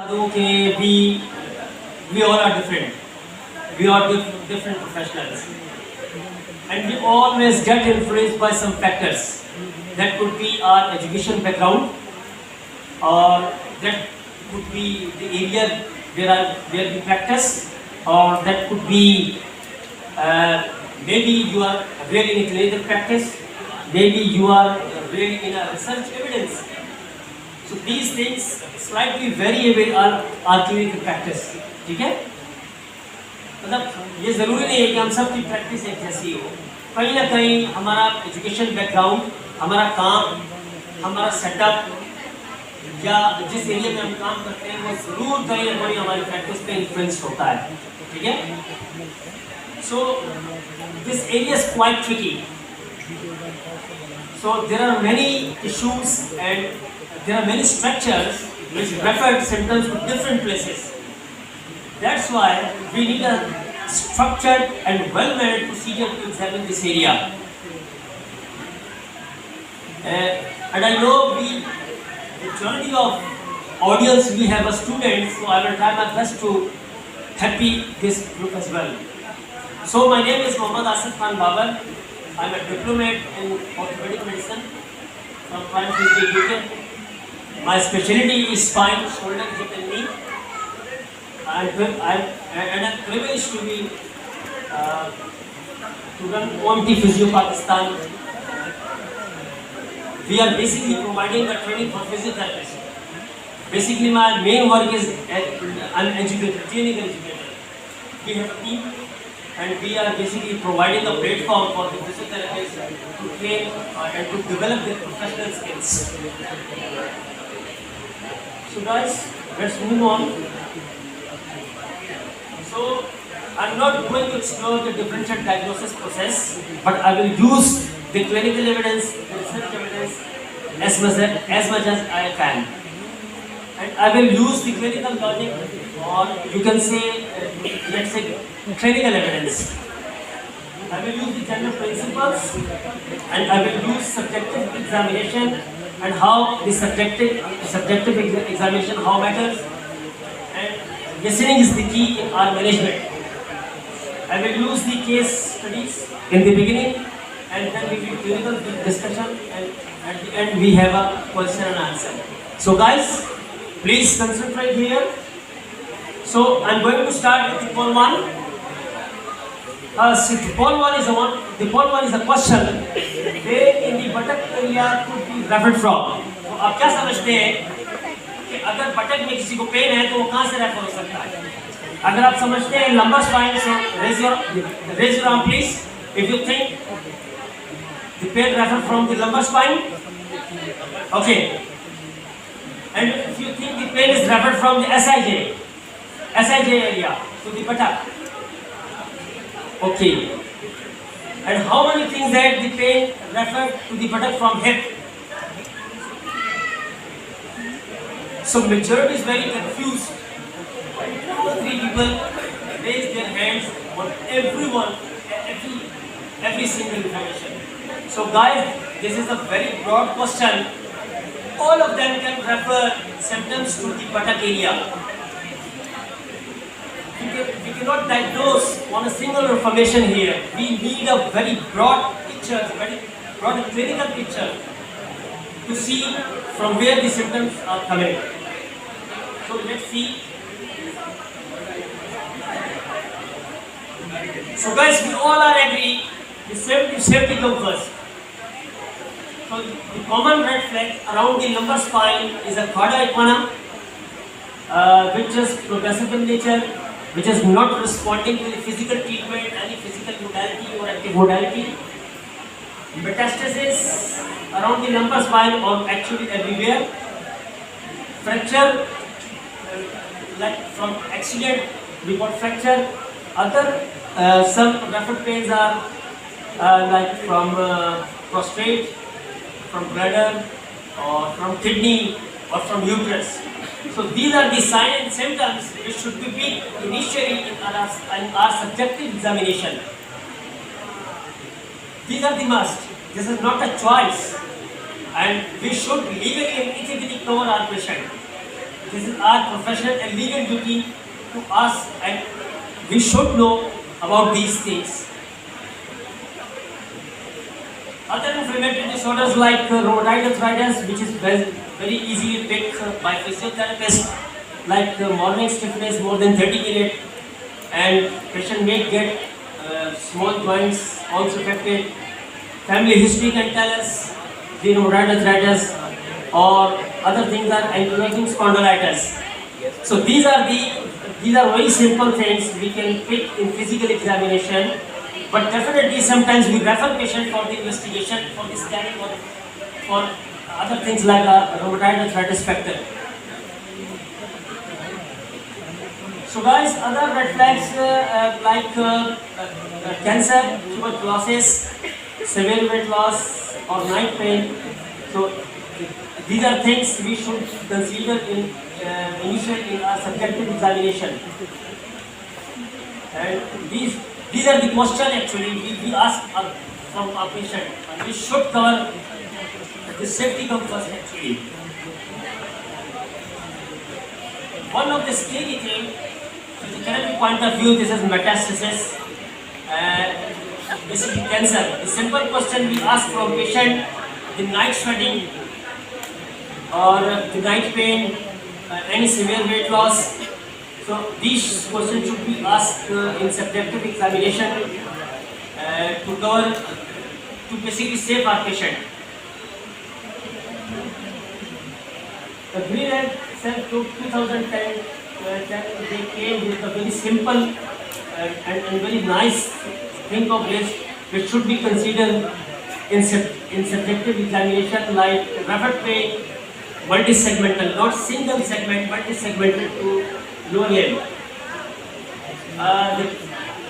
Okay, we all are different. We are different professionals, and we always get influenced by some factors. That could be our education background, or that could be the area where we practice, or that could be maybe you are really in a clinical practice, maybe you are really in a research evidence. So these things slightly vary with our clinical practice. ठीक है? मतलब ये ज़रूरी नहीं है कि हम सब की प्रैक्टिस एक जैसी हो. कहीं ना कहीं हमारा एजुकेशन बैकग्राउंड, हमारा काम, हमारा सेटअप या जिस एरिया में हम काम करते हैं वो ज़रूर कहीं ना कहीं हमारी प्रैक्टिस पे इन्फ्लुएंस होता है. ठीक है? So this area is quite tricky. So there are many issues and there are many structures which refer symptoms to different places. That's why we need a structured and well-managed procedure to examine this area. And I know the majority of audience we have a student, so I will try my best to happy this group as well. So my name is Mumtaz. I'm a diplomate in orthopedic medicine from Prime Ministry UK. My specialty is spine, shoulder, hip and knee. I'm privileged to be to run Sindh Physio Pakistan. We are basically providing the training for physiotherapists. Basically, my main work is I'm an educator, clinical educator. We have a team, and we are basically providing a platform for the physiotherapists to train and to develop their professional skills. So guys, let's move on. So I'm not going to explore the differential diagnosis process, but I will use the clinical evidence, the research evidence as much as I can. And I will use the clinical logic, or you can say, let's say, clinical evidence. I will use the general principles, and I will use subjective examination and how the subjective examination how matters, and listening is the key in our management. I will use the case studies in the beginning, and then we will clinical discussion, and at the end we have a question and answer. So guys, please concentrate here. So I'm going to start with the point one. So the point one is a question where in the buttock area could be referred from. तो आप क्या समझते हैं कि अगर बटक में किसी को पेन है तो वो कहाँ से रेफर हो सकता है? अगर आप समझते हैं lumbar spine, so raise your arm please if you think the pain refer from the lumbar spine. Okay. And if you think the pain is referred from the SIJ area to the buttock. Okay. And how many things that the pain referred to the buttock from hip? So majority is very confused. 2 or 3 people raise their hands on every single information. So guys, this is a very broad question. All of them can refer symptoms to the buttock area. We cannot diagnose on a single information here. We need a very broad picture, very broad clinical picture to see from where the symptoms are coming. So let's see. So guys, we all are agree the safety comes first. So the common red flag around the lumbar spine is a cauda equina, which is progressive in nature, which is not responding to the physical treatment, any physical modality or active modality. Metastasis around the lumbar spine or actually everywhere. Fracture, like from accident we got fracture. Other some referred pains are like from prostate, from bladder, or from kidney, or from uterus. So these are the signs and symptoms which should be picked initially in our subjective examination. These are the must. This is not a choice, and we should legally and ethically cover our patient. This is our professional and legal duty to us, and we should know about these things. Other inflammatory disorders like rheumatoid arthritis, which is very easily picked by physiotherapists, like morning stiffness more than 30 minutes, and patient may get small joints also affected. Family history can tell us the rheumatoid arthritis, or other things are ankylosing spondylitis. So these are very simple things we can pick in physical examination. But definitely sometimes we refer patient for the investigation, for the scanning, or for other things like rheumatoid arthritis factor. So guys, other red flags like cancer, tuberculosis, severe weight loss, or night pain. So these are things we should consider in initially in our subjective examination. And these are the questions actually we ask from our patient, and we should cover the safety come first actually. One of the scary things, from the therapy point of view, this is metastasis. This is cancer. The simple question we ask from patient: the night sweating, or the night pain, any severe weight loss. So these questions should be asked in subjective examination to basically save our patient. The Green and Self Group 2010 they came with a very simple and very nice thing of this, which should be considered in subjective examination, like rapid pain, multi-segmental, not single segment, multi-segmental to lower limb.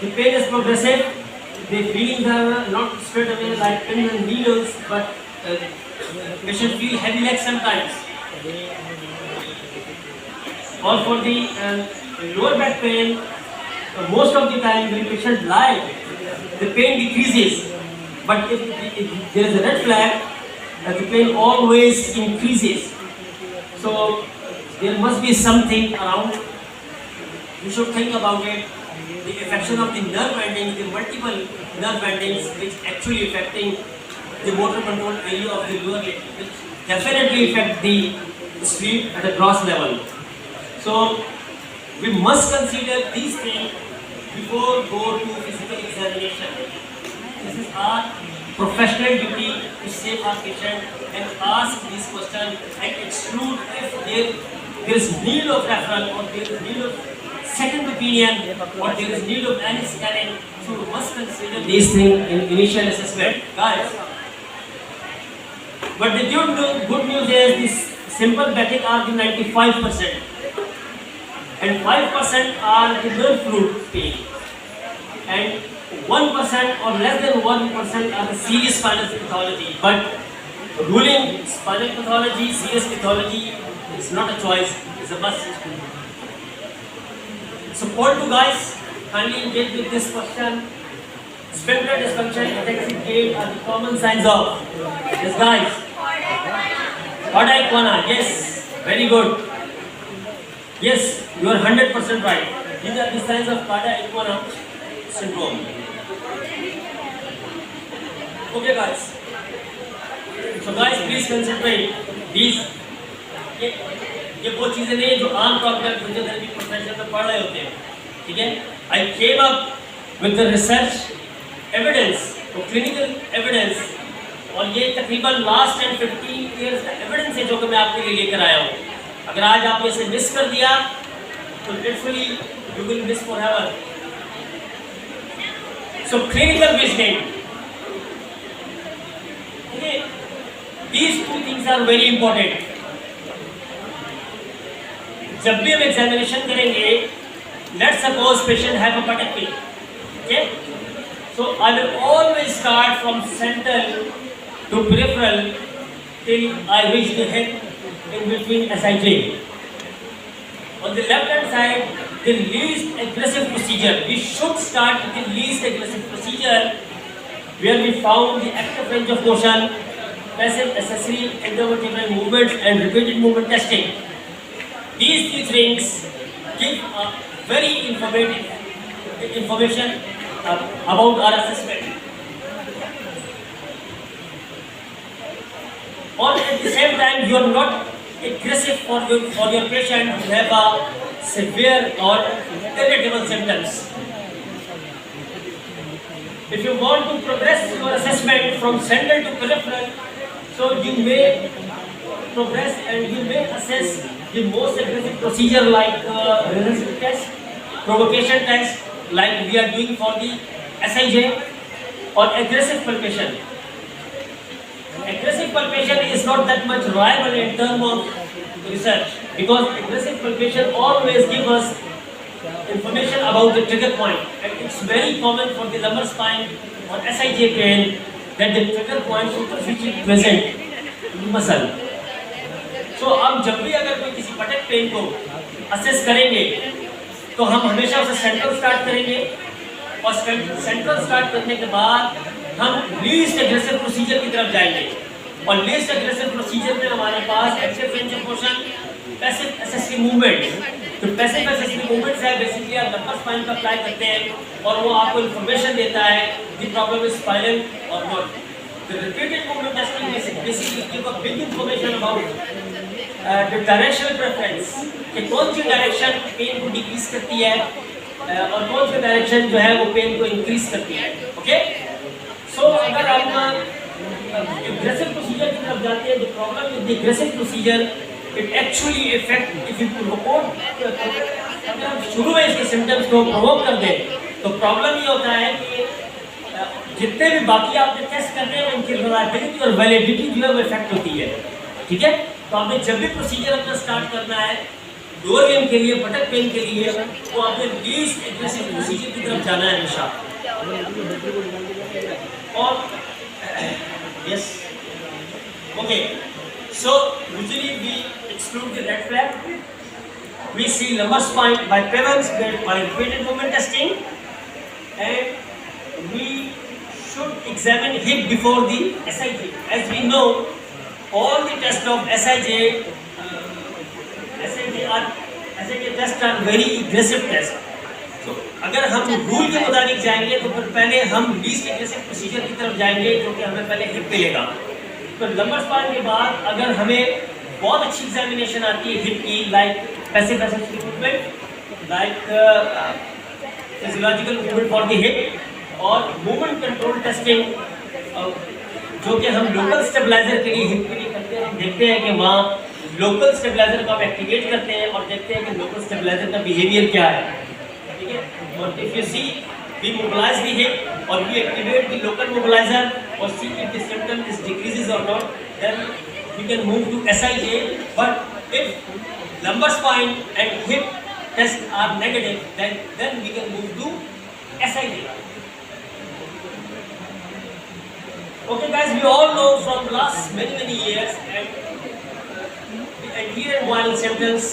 The pain is progressive. The feelings are not straight away like pins and needles, but patient feel heavy legs sometimes. Or for the lower back pain, most of the time when patient lie, the pain decreases. But if there is a red flag, the pain always increases. So there must be something around. We should think about it. The affection of the nerve endings, the multiple nerve endings, which actually affecting the motor control area of the lower limb, which definitely affect the sleep at a gross level. So we must consider these things before go to physical examination. This is our professional duty to save our patient and ask these questions and exclude if there is need of referral, or there is need of second opinion, or there is need of any scanning. So we must consider these things in initial assessment, guys. But the good news is this sympathetic are the 95%, and 5% are the nerve fluid pain, and 1% or less than 1% are the serious spinal pathology. But ruling spinal pathology, serious pathology is not a choice, it's a must. So point to guys, kindly engage with this question. Sphincter dysfunction, ataxic gait are the common signs of. Yes guys. Cardiac iguana, yes, very good. Yes, you are 100% right. These are the signs of cardiac iguana syndrome. Okay guys. So guys, please concentrate. These ये वो चीजें नहीं है जो आम तौर पर physiotherapy profession में पढ़ रहे होते हैं, ठीक है? I came up with the research evidence, तो clinical evidence, और ये तकरीबन last 10-15 years का evidence है जो कि मैं आपके लिए लेकर आया हूँ. अगर आज आपने इसे मिस कर दिया, तो literally you will miss forever. So clinical visioning. Okay, these two things are very important. जब भी हम एग्जामिनेशन करेंगे, let's suppose patient have a hepatic pain, okay? So I will always start from central to peripheral till I reach the head in between SIJ. On the left hand side, the least aggressive procedure. We should start with the least aggressive procedure, where we found the active range of motion, passive accessory endovertebral movements, and repeated movement testing. These three things give a very informative information about our assessment. Or at the same time, you are not aggressive for your patient who have a severe or irritable symptoms. If you want to progress your assessment from central to peripheral, so you may progress and you may assess the most aggressive procedure like resistance test, provocation test, like we are doing for the SIJ, or aggressive palpation. Aggressive palpation is not that much reliable in terms of research, because aggressive palpation always gives us information about the trigger point, and it's very common for the lumbar spine or SIJ pain that the trigger point superficially present in the muscle. So हम जब भी अगर कोई किसी पटक pen को assess करेंगे तो हम हमेशा उसे सेंट्रल स्टार्ट करेंगे, और सेंट्रल स्टार्ट करने के बाद हम लीस्ट एग्रेसिव प्रोसीजर की तरफ जाएंगे। और लीस्ट एग्रेसिव प्रोसीजर में हमारे पास active range of motion, passive एसेसिव मूवमेंट। तो पैसिव एसेसिव मूवमेंट्स है बेसिकली आप लंबर स्पाइन पर अप्लाई करते हैं और वो आपको इन्फॉर्मेशन देता है द प्रॉब्लम इज स्पाइनल और not. The repeated movement testing basically give a big information about the directional preference, कि कौन सी डायरेक्शन पेन को डिक्रीज करती है और कौन सी डायरेक्शन जो है वो पेन को इंक्रीज करती है। ओके, सो अगर आप aggressive procedure की तरफ जाते हैं, the problem with the aggressive procedure, it actually affect if you provoke, अगर हम शुरू में इसके symptoms को provoke कर दें तो problem ये होता है कि जितने भी बाकी आपने टेस्ट करने हैं उनकी reliability और validity जो है वो affect होती है। ठीक है, तो आपने जब भी प्रोसीजर अपना स्टार्ट करना है लोअर लिम्ब के लिए, बटक पेन के लिए, तो आपने लीस्ट एग्रेसिव प्रोसीजर की तरफ जाना है हमेशा। और yes, okay, so usually we exclude the red flag. We see lumbar spine by prevalence by repeated movement testing, and we should examine hip before the SIJ. As we know, all the tests of SIJ tests are very aggressive tests. तो अगर हम rule के मुताबिक जाएंगे तो फिर पहले हम लीस्ट एग्रेसिव प्रोसीजर की तरफ जाएंगे, क्योंकि हमें पहले हिप मिलेगा। तो लंबर स्पाइन के बाद अगर हमें बहुत अच्छी एग्जामिनेशन आती है हिप की, लाइक पैसिव एसेसिव movement, like physiological movement for the hip, और मूवमेंट कंट्रोल टेस्टिंग, जो कि हम लोकल स्टेबलाइजर के लिए हिप के लिए करते हैं। हम देखते हैं कि वहाँ लोकल स्टेबलाइजर को आप एक्टिवेट करते हैं और देखते हैं कि लोकल स्टेबलाइजर का बिहेवियर क्या है। ठीक है, और if you see we mobilise the hip और we activate the local mobiliser और see if the symptom is decreases और not, then we can move to SIJ। But if lumbar spine and hip tests are negative, then we can move to SIJ. Okay guys, we all know from last many years, and the anterior viral symptoms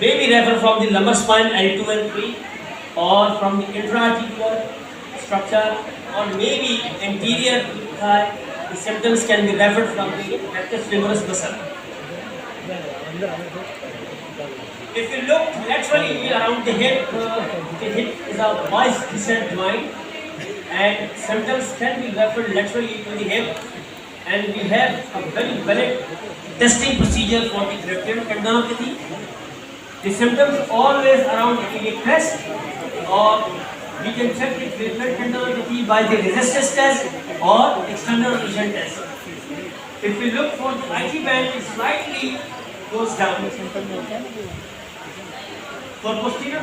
may be referred from the lumbar spine L2 and 3, or from the intra-articular structure, or maybe anterior thigh. The symptoms can be referred from the rectus femoris muscle. If you look laterally around the hip is a vice descent joint, and symptoms can be referred laterally to the hip, and we have a very valid testing procedure for the gravitational tendinopathy. The symptoms always around the crest, or we can check the gravitational tendinopathy by the resistance test or external lesion test. If we look for the IT band, it slightly goes down. For posterior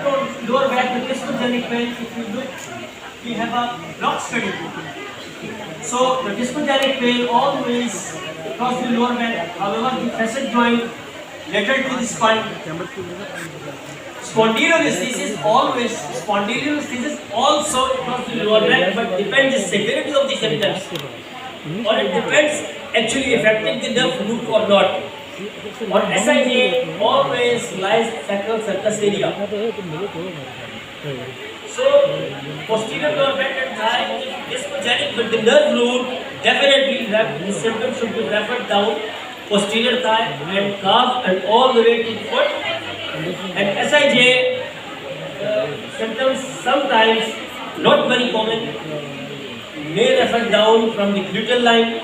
lower back with discogenic pain, if you look, we have a block study. So the discogenic pain always across the lower back. However, the facet joint lateral to the spine. Spondylolisthesis also across the lower back, but depends the severity of the symptoms, or it depends actually affecting the nerve root or not. Or SIJ always lies sacral surface area. So posterior lower back and thigh is discogenic, but the nerve root definitely the symptoms should be referred down posterior thigh and calf and all the way to foot. And SIJ symptoms sometimes not very common may refer down from the gluteal line.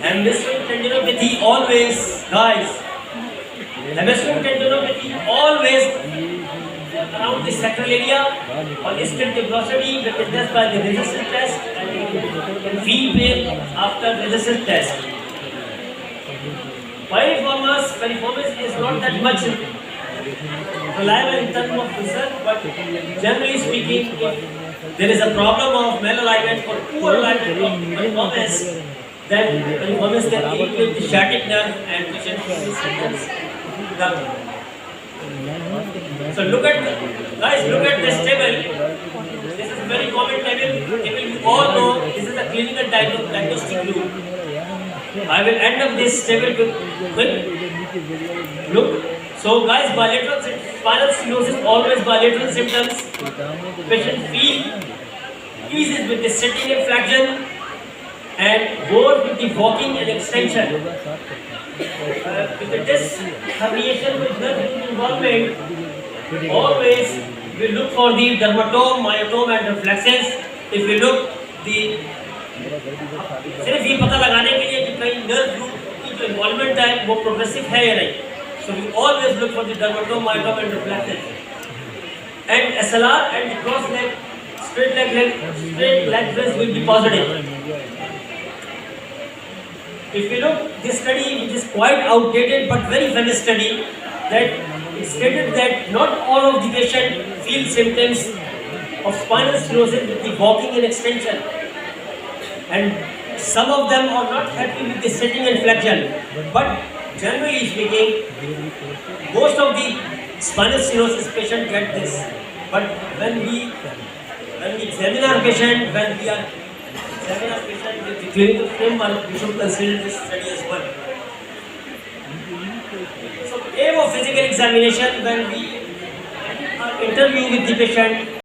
Hamstring tendinopathy always, guys. Hamstring tendinopathy always around the sacral area or distant velocity witnessed by the resistance test and feel pain after resistance test. Piriformis is not that much reliable in terms of research, but generally speaking, if there is a problem of malalignment or poor alignment of piriformis, then piriformis can irritate the sciatic nerve and patient feels symptoms. So look at this table. This is a very common table. You all know this is a clinical diagnostic group. I will end up this table with quick look. So guys, bilateral spinal stenosis always bilateral symptoms. Patient feel eases with the sitting and flexion and goes with the walking and extension. With the disc herniation with nerve involvement, always we look for the dermatome, myotome and reflexes. If we look the सिर्फ ये पता लगाने के लिए कि कहीं nerve root की जो involvement है वो progressive है या नहीं. So we always look for the dermatome, myotome and reflexes. And SLR and the cross leg, straight leg brace will be positive. If you look this study, which is quite outdated but very famous study, that it stated that not all of the patient feel symptoms of spinal stenosis with the walking and extension, and some of them are not happy with the sitting and flexion. But generally speaking, most of the spinal stenosis patient get this. But when we examine our patient, when we are examining our patient with the clinical framework, we should consider this study as well. So aim of physical examination, when we interview with the patient,